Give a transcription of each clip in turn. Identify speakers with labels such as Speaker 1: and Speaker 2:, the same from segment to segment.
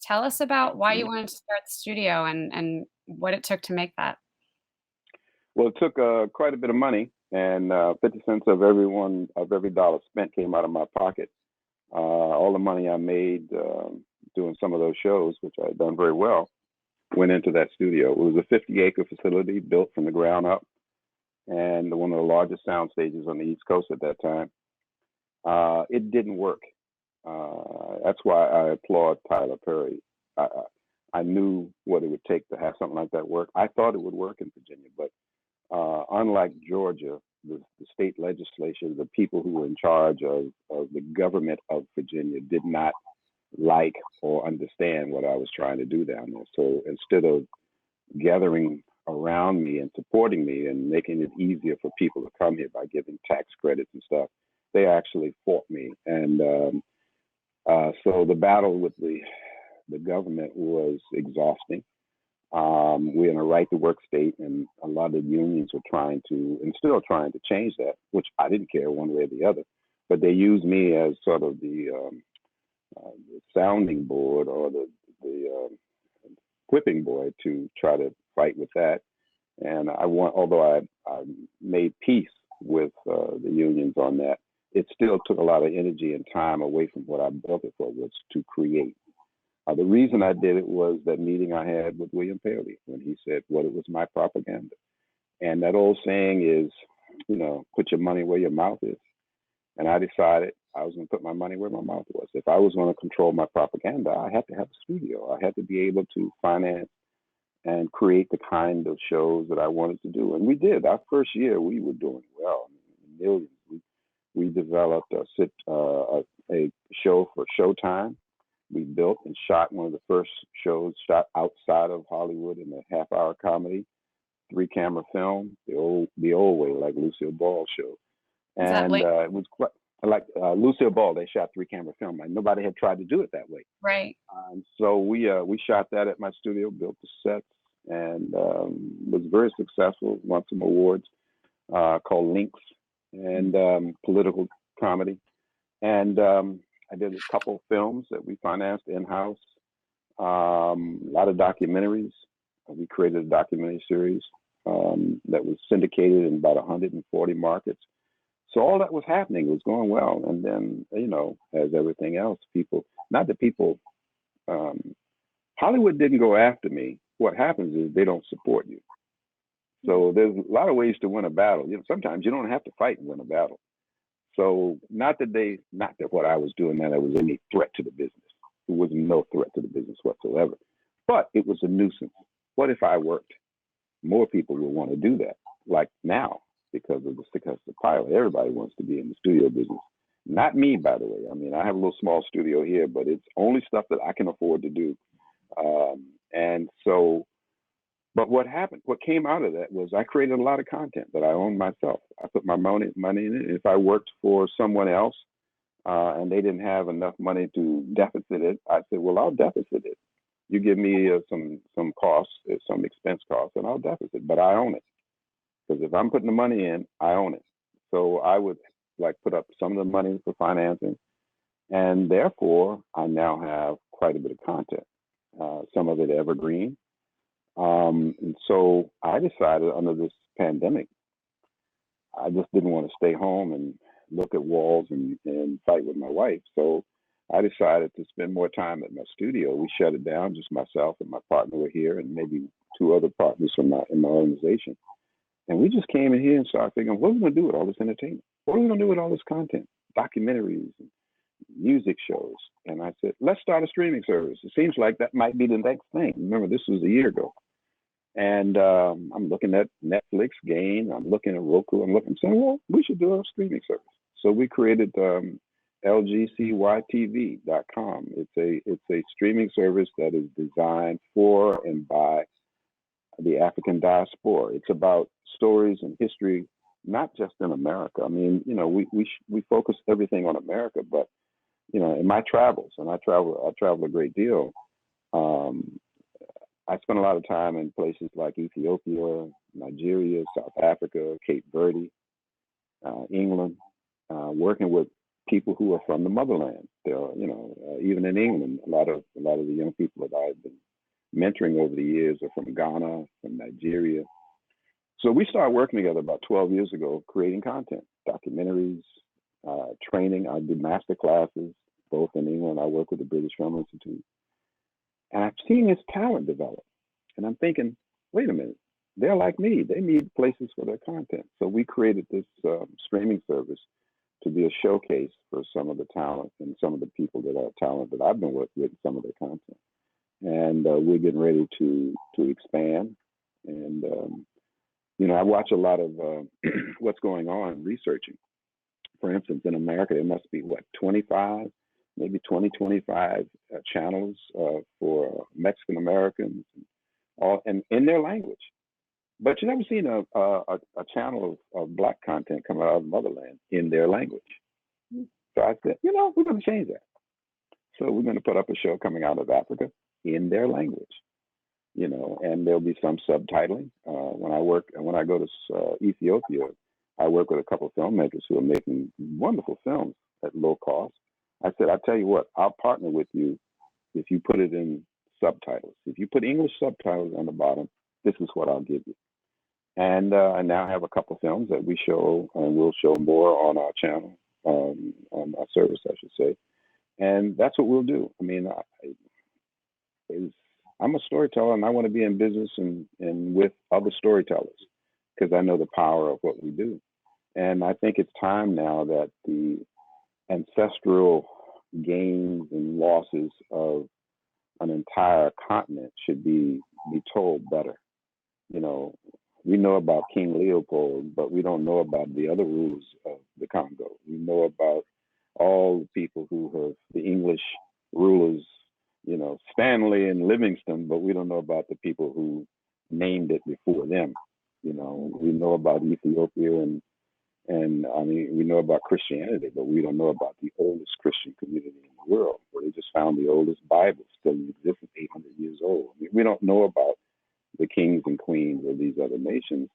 Speaker 1: Tell us about why you
Speaker 2: Mhm.
Speaker 1: wanted to start the studio and what it took to make that.
Speaker 2: Well, it took quite a bit of money, and 50 cents of every dollar spent came out of my pocket. All the money I made doing some of those shows, which I had done very well, went into that studio. It was a 50-acre facility built from the ground up, and one of the largest sound stages on the East Coast at that time. It didn't work. That's why I applaud Tyler Perry. I knew what it would take to have something like that work. I thought it would work in Virginia, but unlike Georgia, the state legislature, the people who were in charge of the government of Virginia did not like or understand what I was trying to do down there. So instead of gathering around me and supporting me and making it easier for people to come here by giving tax credits and stuff, they actually fought me. And so the battle with the government was exhausting. We're in a right to work state, and a lot of unions were trying to, and still trying to change that, which I didn't care one way or the other. But they used me as sort of the sounding board or the whipping boy to try to fight with that. And although I made peace with the unions on that, it still took a lot of energy and time away from what I built it for, was to create. The reason I did it was that meeting I had with William Paley when he said, "Well, it was my propaganda." And that old saying is, put your money where your mouth is. And I decided I was going to put my money where my mouth was. If I was going to control my propaganda, I had to have a studio. I had to be able to finance and create the kind of shows that I wanted to do. And we did. Our first year, we were doing well, millions. We developed a show for Showtime. We built and shot one of the first shows shot outside of Hollywood in a half-hour comedy, three-camera film, the old way, like Lucille Ball show.
Speaker 1: Is that
Speaker 2: And
Speaker 1: like
Speaker 2: it was quite like Lucille Ball. They shot three-camera film, and nobody had tried to do it that way.
Speaker 1: right?
Speaker 2: So we shot that at my studio, built the sets, and was very successful. Won some awards called Links and political comedy. And I did a couple films that we financed in house. A lot of documentaries. We created a documentary series that was syndicated in about 140 markets. So all that was happening, was going well. And then, as everything else, not that people, Hollywood didn't go after me. What happens is they don't support you. So there's a lot of ways to win a battle. Sometimes you don't have to fight and win a battle. So not that what I was doing, that it was any threat to the business. It was no threat to the business whatsoever. But it was a nuisance. What if I worked? More people will want to do that, like now, because of the success of the pilot. Everybody wants to be in the studio business. Not me, by the way. I mean, I have a little small studio here, but it's only stuff that I can afford to do. And so, but what happened, what came out of that was I created a lot of content that I owned myself. I put my money in it. If I worked for someone else and they didn't have enough money to deficit it, I said, well, I'll deficit it. You give me some costs, some expense costs, and I'll deficit, but I own it. Because if I'm putting the money in, I own it. So I would like put up some of the money for financing, and therefore I now have quite a bit of content. Some of it evergreen. And so I decided under this pandemic, I just didn't want to stay home and look at walls and fight with my wife. So I decided to spend more time at my studio. We shut it down, just myself and my partner were here, and maybe two other partners from in my organization. And we just came in here and started figuring, what are we going to do with all this entertainment? What are we going to do with all this content, documentaries, and music shows? And I said, let's start a streaming service. It seems like that might be the next thing. Remember, this was a year ago. And I'm looking at Netflix, Gain. I'm looking at Roku. I'm saying, well, we should do a streaming service. So we created lgcytv.com. It's a streaming service that is designed for and by the African diaspora. It's about stories and history, not just in America. I mean, we focus everything on America, but in my travels, and I travel a great deal. I spent a lot of time in places like Ethiopia, Nigeria, South Africa, Cape Verde, England, working with people who are from the motherland. There are, even in England, a lot of the young people that I've been mentoring over the years are from Ghana, from Nigeria. So we started working together about 12 years ago, creating content, documentaries, training. I do master classes, both in England. I work with the British Film Institute. And I've seen this talent develop. And I'm thinking, wait a minute, they're like me. They need places for their content. So we created this streaming service to be a showcase for some of the talent and some of the people that are talent that I've been working with, some of their content. And we're getting ready to expand. And, I watch a lot of what's going on researching. For instance, in America, there must be, 25, maybe 25 channels for Mexican Americans, all and in their language. But you never seen a channel of Black content come out of the motherland in their language. So I said, we're going to change that. So we're going to put up a show coming out of Africa in their language, and there'll be some subtitling. When I go to Ethiopia, I work with a couple of filmmakers who are making wonderful films at low cost. I said, I'll tell you what, I'll partner with you if you put it in subtitles. If you put English subtitles on the bottom, this is what I'll give you. And I now have a couple of films that we show, and we'll show more on our channel, on our service, I should say. And that's what we'll do. I mean, I'm a storyteller, and I want to be in business and with other storytellers because I know the power of what we do. And I think it's time now that the ancestral gains and losses of an entire continent should be told better. We know about King Leopold, but we don't know about the other rulers of the Congo. We know about all the people who have the English rulers, Stanley and Livingston, but we don't know about the people who named it before them. We know about Ethiopia and I mean, we know about Christianity, but we don't know about the oldest Christian community in the world, where they just found the oldest Bible still in existence, 800 years old. I mean, we don't know about the kings and queens of these other nations.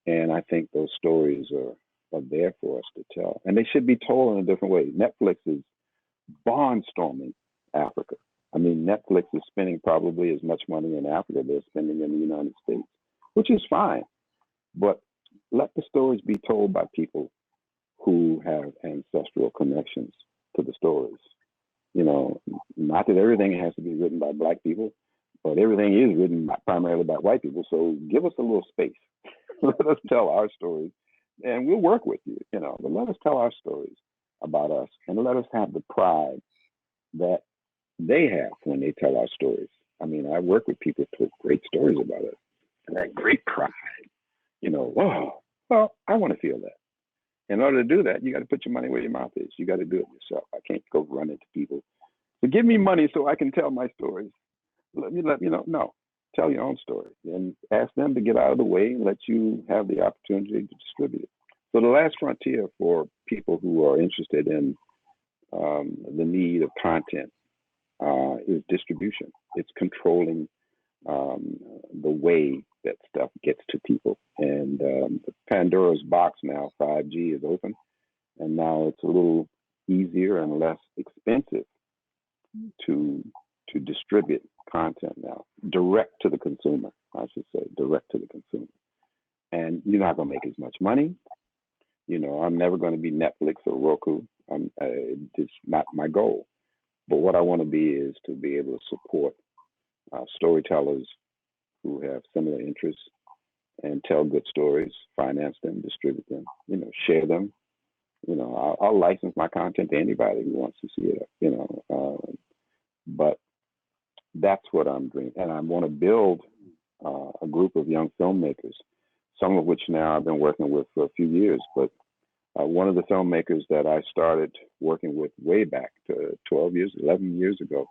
Speaker 2: And I think those stories are there for us to tell. And they should be told in a different way. Netflix is barnstorming Africa. I mean, Netflix is spending probably as much money in Africa they're spending in the United States, which is fine. But let the stories be told by people who have ancestral connections to the stories. Not that everything has to be written by Black people, but everything is written primarily by white people. So give us a little space. Let us tell our stories, and we'll work with you, but let us tell our stories about us, and let us have the pride that they have when they tell our stories. I mean, I work with people who have great stories about us, and that great pride, wow, well, I want to feel that. In order to do that, you got to put your money where your mouth is. You got to do it yourself. I can't go run into people. So give me money so I can tell my stories. Let me no, tell your own story and ask them to get out of the way and let you have the opportunity to distribute it. So the last frontier for people who are interested in the need of content is distribution. It's controlling the way that stuff gets to people. And Pandora's box now, 5G is open, and now it's a little easier and less expensive to distribute content now, direct to the consumer, I should say, direct to the consumer. And you're not going to make as much money. I'm never going to be Netflix or Roku. It's not my goal. But what I want to be is to be able to support storytellers who have similar interests and tell good stories, finance them, distribute them, share them. I'll license my content to anybody who wants to see it, but that's what I'm doing. And I want to build a group of young filmmakers, some of which now I've been working with for a few years. But one of the filmmakers that I started working with way back to 11 years ago,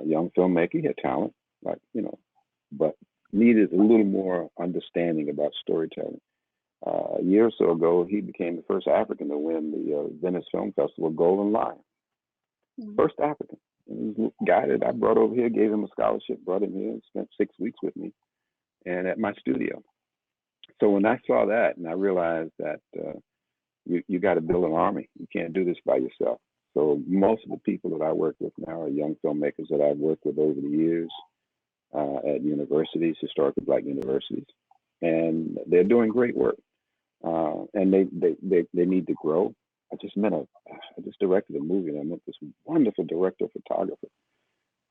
Speaker 2: young filmmaker, he had talent, but needed a little more understanding about storytelling. A year or so ago, he became the first African to win the Venice Film Festival Golden Lion. First African. And this guy that I brought over here, gave him a scholarship, brought him here, and spent 6 weeks with me and at my studio. So when I saw that, and I realized that, you got to build an army. You can't do this by yourself. So most of the people that I work with now are young filmmakers that I've worked with over the years at universities, historically Black universities, and they're doing great work. And they need to grow. I just directed a movie, and I met this wonderful director of photography,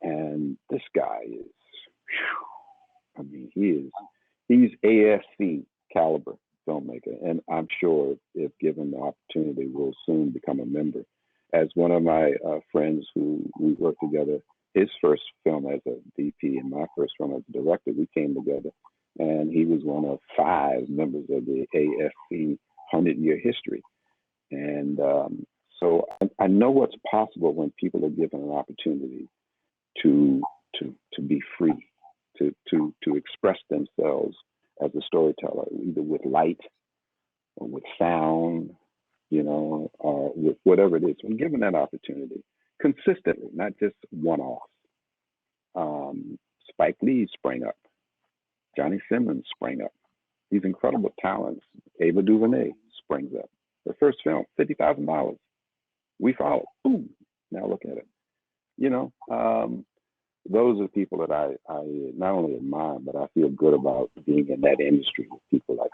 Speaker 2: and this guy is, whew, I mean, he's AFC caliber filmmaker, and I'm sure if given the opportunity, will soon become a member. As one of my friends who we worked together, his first film as a DP and my first film as a director, we came together, and he was one of 5 members of the AFC 100-year history. And so I know what's possible when people are given an opportunity to be free, to express themselves as a storyteller, either with light or with sound, or with whatever it is. When given that opportunity, consistently, not just one-off. Spike Lee sprang up. Johnny Simmons sprang up. These incredible talents. Ava DuVernay springs up. Her first film, $50,000. We followed. Boom. Now look at it. Those are people that I not only admire, but I feel good about being in that industry with people like